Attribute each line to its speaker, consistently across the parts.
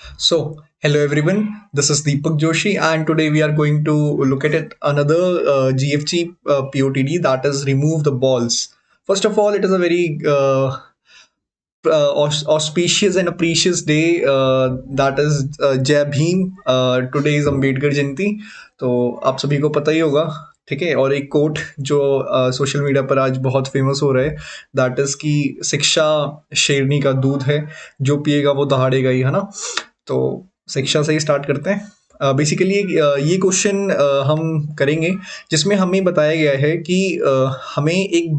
Speaker 1: So, hello everyone. This is Deepak Joshi, and today we are going to look at another GFG POTD, that is remove the balls. First of all, it is a very auspicious and a precious day. That is Jai Bhim. Today is Ambedkar Jayanti. तो आप सभी को पता ही होगा, ठीक है। और एक कोट जो सोशल मीडिया पर आज बहुत फेमस हो रहा है, दैट इज कि शिक्षा शेरनी का दूध है, जो पिएगा वो दहाड़ेगा ही, है ना। तो शिक्षा से ही स्टार्ट करते हैं। बेसिकली ये क्वेश्चन हम करेंगे जिसमें हमें बताया गया है कि हमें एक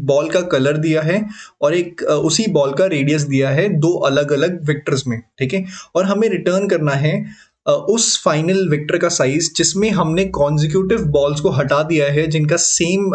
Speaker 1: बॉल का कलर दिया है और एक उसी बॉल का रेडियस दिया है दो अलग अलग वेक्टर्स में, ठीक है। और हमें रिटर्न करना है उस फाइनल वेक्टर का साइज जिसमें हमने कॉन्जिक्यूटिव बॉल्स को हटा दिया है जिनका सेम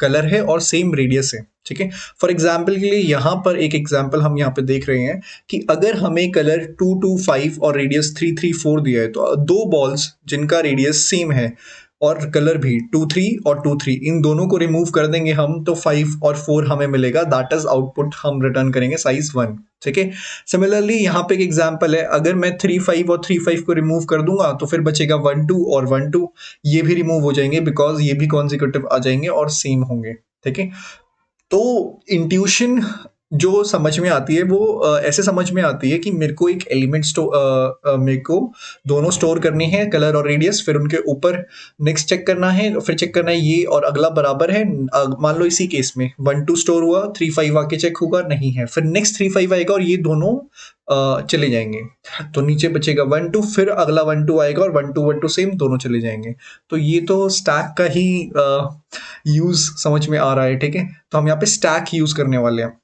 Speaker 1: कलर है और सेम रेडियस है, ठीक है। फॉर एग्जाम्पल के लिए यहाँ पर एक एग्जाम्पल हम यहाँ पे देख रहे हैं कि अगर हमें कलर 225 और रेडियस 334 दिया है, तो दो बॉल्स जिनका रेडियस सेम है और कलर भी 23 और 23, इन दोनों को रिमूव कर देंगे हम, तो 5 और 4 हमें मिलेगा। दैट इज आउटपुट हम रिटर्न करेंगे साइज 1, ठीक है। सिमिलरली यहाँ पे एक एग्जांपल है, अगर मैं 35 और 35 को रिमूव कर दूंगा तो फिर बचेगा 12 और 12, ये भी रिमूव हो जाएंगे बिकॉज ये भी कॉन्जिक्यूटिव आ जाएंगे और सेम होंगे, ठीक है। तो इंट्यूशन जो समझ में आती है वो ऐसे समझ में आती है कि मेरे को एक एलिमेंट मेरे को दोनों स्टोर करने हैं, कलर और रेडियस, फिर उनके ऊपर नेक्स्ट चेक करना है, फिर चेक करना है ये और अगला बराबर है। मान लो इसी केस में 12 स्टोर हुआ, 35 आके चेक होगा, नहीं है, फिर नेक्स्ट 35 आएगा और ये दोनों चले जाएंगे। तो नीचे बचेगा 12, फिर अगला 12 आएगा और 12 सेम, दोनों चले जाएंगे। तो ये तो स्टैक का ही यूज समझ में आ रहा है, ठीक है। तो हम यहाँ पे स्टैक यूज करने वाले हैं।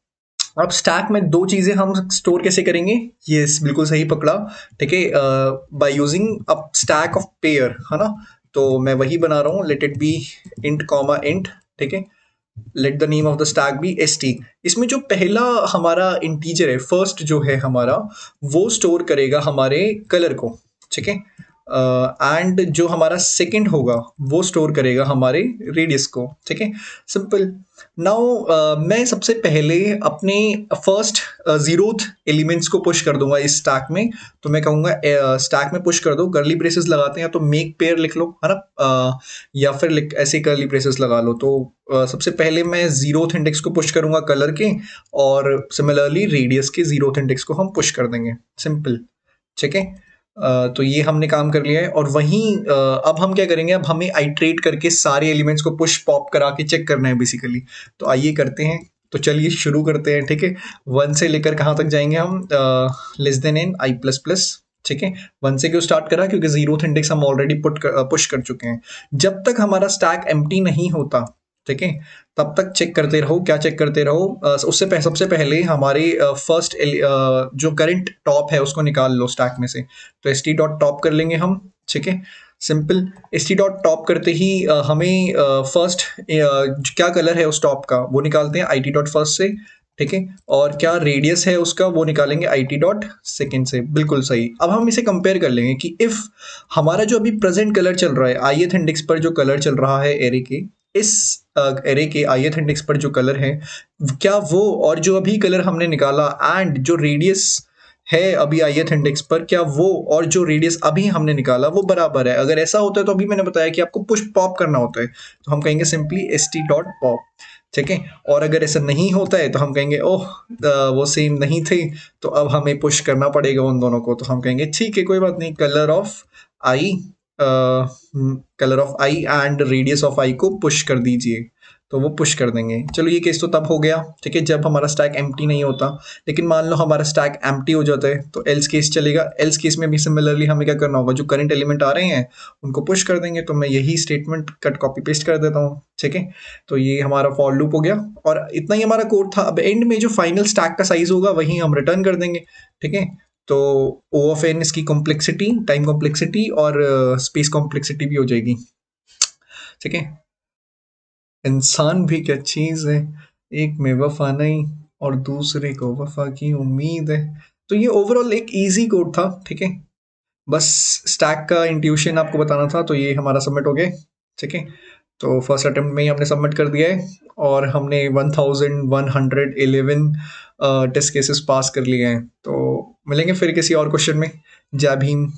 Speaker 1: अब स्टैक में दो चीजें हम स्टोर कैसे करेंगे, ये बिल्कुल सही पकड़ा, ठीक है। By using a stack of pair, है ना। तो मैं वही बना रहा हूँ, let it be int comma int, ठीक है। Let the name of the stack be st। इसमें जो पहला हमारा इंटीजर है, फर्स्ट जो है हमारा, वो स्टोर करेगा हमारे कलर को, ठीक है। एंड जो हमारा सेकंड होगा वो स्टोर करेगा हमारे रेडियस को, ठीक है। सिंपल। नाउ मैं सबसे पहले अपने फर्स्ट जीरोथ एलिमेंट्स को पुश कर दूंगा इस स्टैक में। तो मैं कहूंगा स्टैक में पुश कर दो, कर्ली ब्रेसेस लगाते हैं तो मेक पेयर लिख लो, है ना। या फिर ऐसे कर्ली ब्रेसेस लगा लो। तो सबसे पहले मैं जीरोथ इंडेक्स को पुश करूंगा कलर के, और सिमिलरली रेडियस के जीरोथ इंडेक्स को हम पुश कर देंगे, सिंपल, ठीक है। तो ये हमने काम कर लिया है। और वहीं अब हम क्या करेंगे, अब हमें आइट्रेट करके सारे एलिमेंट्स को पुश पॉप करा के चेक करना है बेसिकली। तो आइए करते हैं। तो चलिए शुरू करते हैं, ठीक है। 1 से लेकर कहाँ तक जाएंगे हम, लेस देन एन आई प्लस प्लस, ठीक है। 1 से क्यों स्टार्ट करा, क्योंकि जीरोथ इंडेक्स हम ऑलरेडी पुश कर चुके हैं। जब तक हमारा स्टैक एम्प्टी नहीं होता, ठीक है, तब तक चेक करते रहो। क्या चेक करते रहो, सबसे पहले हमारे फर्स्ट जो करंट टॉप है उसको निकाल लो स्टैक में से। तो एस टी डॉट टॉप कर लेंगे हम, ठीक है। Simple. S T dot top करते ही हमें फर्स्ट क्या कलर है उस टॉप का वो निकालते हैं आई टी डॉट फर्स्ट से, ठीक है। और क्या रेडियस है उसका वो निकालेंगे आई टी डॉट सेकेंड से, बिल्कुल सही। अब हम इसे कंपेयर कर लेंगे कि इफ हमारा जो अभी प्रेजेंट कलर चल रहा है, ith इंडेक्स पर जो कलर चल रहा है एरे के, इस एरे के ith इंडेक्स पर जो कलर है, क्या वो और जो अभी कलर हमने निकाला एंड जो रेडियस है अभी ith इंडेक्स पर, क्या वो और जो रेडियस अभी हमने निकाला वो बराबर है। अगर ऐसा होता है तो अभी मैंने बताया कि आपको पुश पॉप करना होता है, तो हम कहेंगे simply S T dot pop, ठीक है। और अगर ऐसा नहीं होता है तो हम कहेंगे ओह वो सेम नहीं थे, तो अब हमें पुश करना पड़ेगा उन दोनों को। तो हम कहेंगे ठीक है, कोई बात नहीं, eye colour of eye and radius of eye को पुश कर दीजिए। तो वो पुश कर देंगे। चलो ये केस तो तब हो गया, ठीक है, जब हमारा स्टैक एम्प्टी नहीं होता। लेकिन मान लो हमारा स्टैक एम्प्टी हो जाता है, तो एल्स केस चलेगा। एल्स केस में भी सिमिलरली हमें क्या करना होगा, जो करंट एलिमेंट आ रहे हैं उनको पुश कर देंगे। तो मैं यही स्टेटमेंट कट कॉपी पेस्ट कर देता हूँ, ठीक है। तो ये हमारा फॉर लूप हो गया और इतना ही हमारा कोड था। अब एंड में जो फाइनल स्टैक का साइज होगा वही हम रिटर्न कर देंगे, ठीक है। तो ओ ऑफ एन इसकी कॉम्प्लेक्सिटी, टाइम कॉम्प्लेक्सिटी और स्पेस कॉम्प्लेक्सिटी भी हो जाएगी, ठीक है। इंसान भी क्या चीज है, एक में वफा नहीं और दूसरे को वफा की उम्मीद है। तो ये ओवरऑल एक इजी कोड था, ठीक है। बस स्टैक का इंट्यूशन आपको बताना था। तो ये हमारा सबमिट हो गया, ठीक है। तो फर्स्ट अटेम्प्ट में ही हमने सबमिट कर दिया है और हमने 1111 टेस्ट केसेस पास कर लिए हैं। तो मिलेंगे फिर किसी और क्वेश्चन में। जय भीम।